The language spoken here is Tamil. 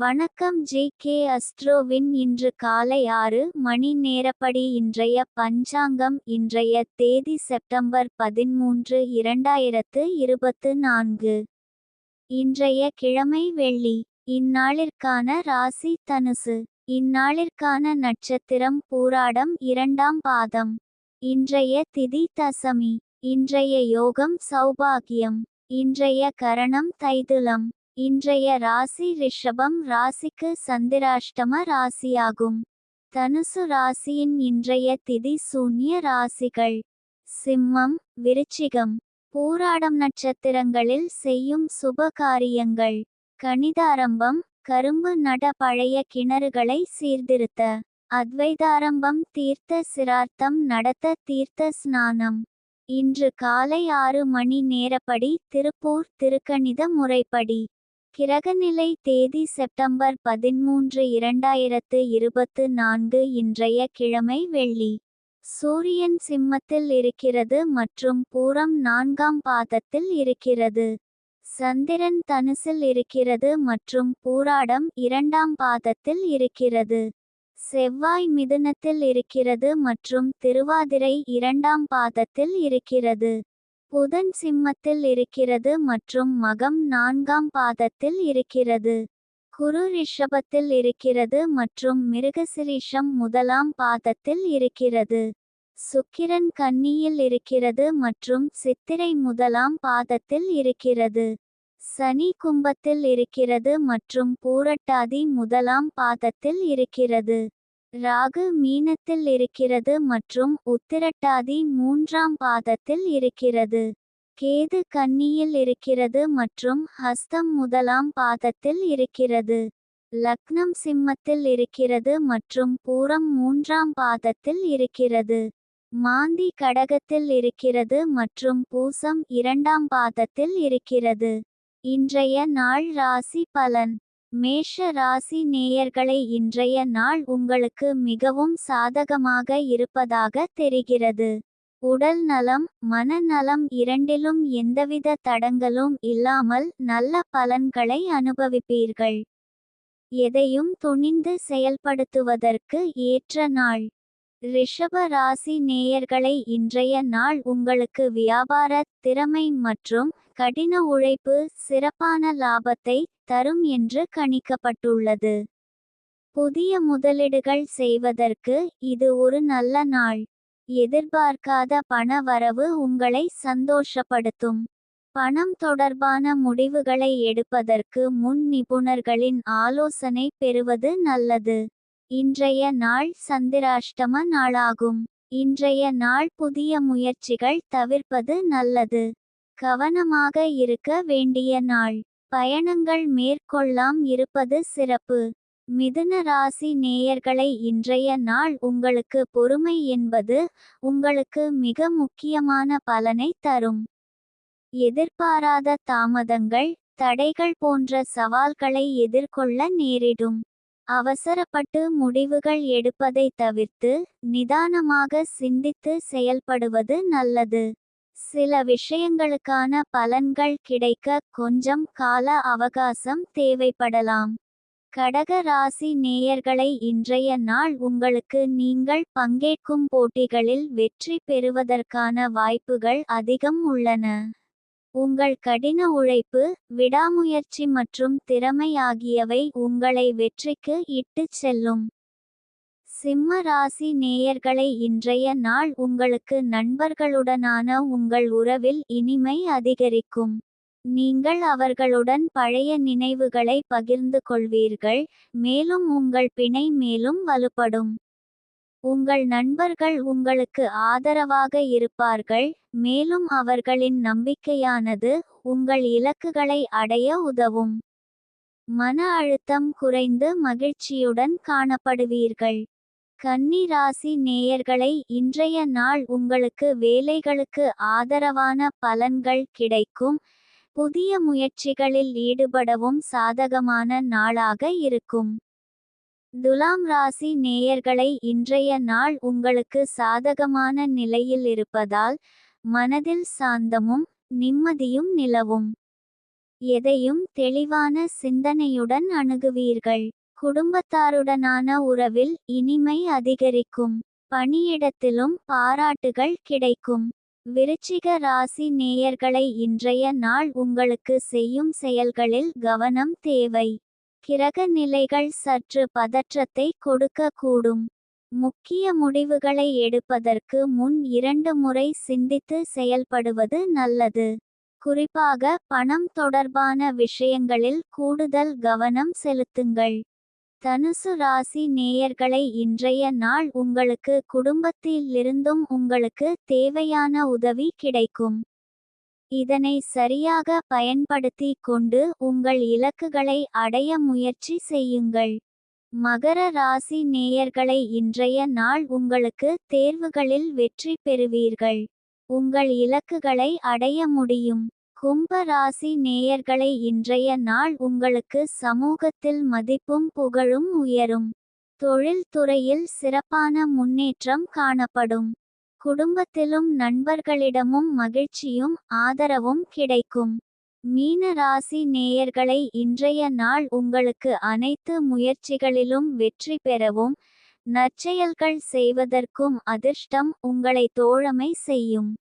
வணக்கம் ஜே.கே. அஸ்ட்ரோவின் இன்று காலை 6 மணி நேரப்படி இன்றைய பஞ்சாங்கம். இன்றைய தேதி செப்டம்பர் 13, 2024. இன்றைய கிழமை வெள்ளி. இந்நாளிற்கான ராசி தனுசு. இந்நாளிற்கான நட்சத்திரம் பூராடம் 2ஆம் பாதம். இன்றைய திதி தசமி. இன்றைய யோகம் சௌபாகியம். இன்றைய கரணம் தைதுலம். இன்றைய ராசி ரிஷபம் ராசிக்கு சந்திராஷ்டம ராசியாகும். தனுசு ராசியின் இன்றைய திதி சூன்ய ராசிகள்: சிம்மம், விருச்சிகம். பூராடம் நட்சத்திரங்களில் செய்யும் சுப காரியங்கள்: கணிதாரம்பம், கரும்பு நட, பழைய கிணறுகளை சீர்திருத்த. அத்வைதாரம்பம், தீர்த்த சிரார்த்தம் நடத்த, தீர்த்த ஸ்நானம். இன்று காலை 6 மணி நேரப்படி திருப்பூர் திருக்கணித முறைப்படி. கிரகநிலை தேதி செப்டம்பர் 13, 2024. இன்றைய கிழமை வெள்ளி. சூரியன் சிம்மத்தில் இருக்கிறது மற்றும் பூரம் 4ஆம் பாதத்தில் இருக்கிறது. சந்திரன் தனுசில் இருக்கிறது மற்றும் பூராடம் 2ஆம் பாதத்தில் இருக்கிறது. செவ்வாய் மிதுனத்தில் இருக்கிறது மற்றும் திருவாதிரை 2ஆம் பாதத்தில் இருக்கிறது. புதன் சிம்மத்தில் இருக்கிறது மற்றும் மகம் 4ஆம் பாதத்தில் இருக்கிறது. குரு ரிஷபத்தில் இருக்கிறது மற்றும் மிருகசிரீஷம் 1ஆம் பாதத்தில் இருக்கிறது. சுக்கிரன் கன்னியில் இருக்கிறது மற்றும் சித்திரை 1ஆம் பாதத்தில் இருக்கிறது. சனி கும்பத்தில் இருக்கிறது மற்றும் பூரட்டாதி 1ஆம் பாதத்தில் இருக்கிறது. ராகு மீனத்தில் இருக்கிறது மற்றும் உத்திரட்டாதி 3ஆம் பாதத்தில் இருக்கிறது. கேது கன்னியில் இருக்கிறது மற்றும் ஹஸ்தம் 1ஆம் பாதத்தில் இருக்கிறது. லக்னம் சிம்மத்தில் இருக்கிறது மற்றும் பூரம் 3ஆம் பாதத்தில் இருக்கிறது. மாந்தி கடகத்தில் இருக்கிறது மற்றும் பூசம் 2ஆம் பாதத்தில் இருக்கிறது. இன்றைய நாள் ராசி பலன். மேஷ ராசி நேயர்களை, இன்றைய நாள் உங்களுக்கு மிகவும் சாதகமாக இருப்பதாக தெரிகிறது. உடல் நலம், மனநலம் இரண்டிலும் எந்தவித தடங்களும் இல்லாமல் நல்ல பலன்களை அனுபவிப்பீர்கள். எதையும் துணிந்து செயல்படுத்துவதற்கு ஏற்ற நாள். ரிஷப ராசி நேயர்களை, இன்றைய நாள் உங்களுக்கு வியாபார திறமை மற்றும் கடின உழைப்பு சிறப்பான லாபத்தை தரும் என்று கணிக்கப்பட்டுள்ளது. புதிய முதலீடுகள் செய்வதற்கு இது ஒரு நல்ல நாள். எதிர்பார்க்காத பண வரவு உங்களை சந்தோஷப்படுத்தும். பணம் தொடர்பான முடிவுகளை எடுப்பதற்கு முன் நிபுணர்களின் ஆலோசனை பெறுவது நல்லது. இன்றைய நாள் சந்திராஷ்டம நாளாகும். இன்றைய நாள் புதிய முயற்சிகள் தவிர்ப்பது நல்லது. கவனமாக இருக்க வேண்டிய நாள். பயணங்கள் மேற்கொள்ளாம் இருப்பது சிறப்பு. மிதுன ராசி நேயர்களை, இன்றைய நாள் உங்களுக்கு பொறுமை என்பது உங்களுக்கு மிக முக்கியமான பலனை தரும். எதிர்பாராத தாமதங்கள், தடைகள் போன்ற சவால்களை எதிர்கொள்ள நேரிடும். அவசரப்பட்டு முடிவுகள் எடுப்பதை தவிர்த்து நிதானமாக சிந்தித்து செயல்படுவது நல்லது. சில விஷயங்களுக்கான பலன்கள் கிடைக்க கொஞ்சம் கால அவகாசம் தேவைப்படலாம். கடக ராசி நேயர்களை, இன்றைய நாள் உங்களுக்கு நீங்கள் பங்கேற்கும் போட்டிகளில் வெற்றி பெறுவதற்கான வாய்ப்புகள் அதிகம் உள்ளன. உங்கள் கடின உழைப்பு, விடாமுயற்சி மற்றும் திறமை ஆகியவை உங்களை வெற்றிக்கு இட்டுச் செல்லும். சிம்ம ராசி நேயர்களை, இன்றைய நாள் உங்களுக்கு நண்பர்களுடனான உங்கள் உறவில் இனிமை அதிகரிக்கும். நீங்கள் அவர்களுடன் பழைய நினைவுகளை பகிர்ந்து கொள்வீர்கள், மேலும் உங்கள் பிணை மேலும் வலுப்படும். உங்கள் நண்பர்கள் உங்களுக்கு ஆதரவாக இருப்பார்கள், மேலும் அவர்களின் நம்பிக்கையானது உங்கள் இலக்குகளை அடைய உதவும். மன அழுத்தம் குறைந்து மகிழ்ச்சியுடன் காணப்படுவீர்கள். கன்னி ராசி நேயர்களை, இன்றைய நாள் உங்களுக்கு வேலைகளுக்கு ஆதரவான பலன்கள் கிடைக்கும். புதிய முயற்சிகளில் ஈடுபடவும் சாதகமான நாளாக இருக்கும். துலாம் ராசி நேயர்களை, இன்றைய நாள் உங்களுக்கு சாதகமான நிலையில் இருப்பதால் மனதில் சாந்தமும் நிம்மதியும் நிலவும். எதையும் தெளிவான சிந்தனையுடன் அணுகுவீர்கள். குடும்பத்தாருடனான உறவில் இனிமை அதிகரிக்கும். பணியிடத்திலும் பாராட்டுகள் கிடைக்கும். விருச்சிக ராசி நேயர்களை இன்றைய நாள் உங்களுக்கு செய்யும் செயல்களில் கவனம் தேவை. கிரக நிலைகள் சற்று பதற்றத்தை கொடுக்கக்கூடும். முக்கிய முடிவுகளை எடுப்பதற்கு முன் 2 முறை சிந்தித்து செயல்படுவது நல்லது. குறிப்பாக பணம் தொடர்பான விஷயங்களில் கூடுதல் கவனம் செலுத்துங்கள். தனுசு ராசி நேயர்களை இன்றைய நாள் உங்களுக்கு குடும்பத்திலிருந்தும் உங்களுக்கு தேவையான உதவி கிடைக்கும். இதனை சரியாக பயன்படுத்தி கொண்டு உங்கள் இலக்குகளை அடைய முயற்சி செய்யுங்கள். மகர ராசி நேயர்களை இன்றைய நாள் உங்களுக்கு தேர்வுகளில் வெற்றி பெறுவீர்கள். உங்கள் இலக்குகளை அடைய முடியும். கும்ப ராசி நேயர்களை இன்றைய நாள் உங்களுக்கு சமூகத்தில் மதிப்பும் புகழும் உயரும். தொழில் துறையில் சிறப்பான முன்னேற்றம் காணப்படும். குடும்பத்திலும் நண்பர்களிடமும் மகிழ்ச்சியும் ஆதரவும் கிடைக்கும். மீன ராசி நேயர்களை இன்றைய நாள் உங்களுக்கு அனைத்து முயற்சிகளிலும் வெற்றி பெறவும் நற்செயல்கள் செய்வதற்கும் அதிர்ஷ்டம் உங்களை தோழமை செய்யும்.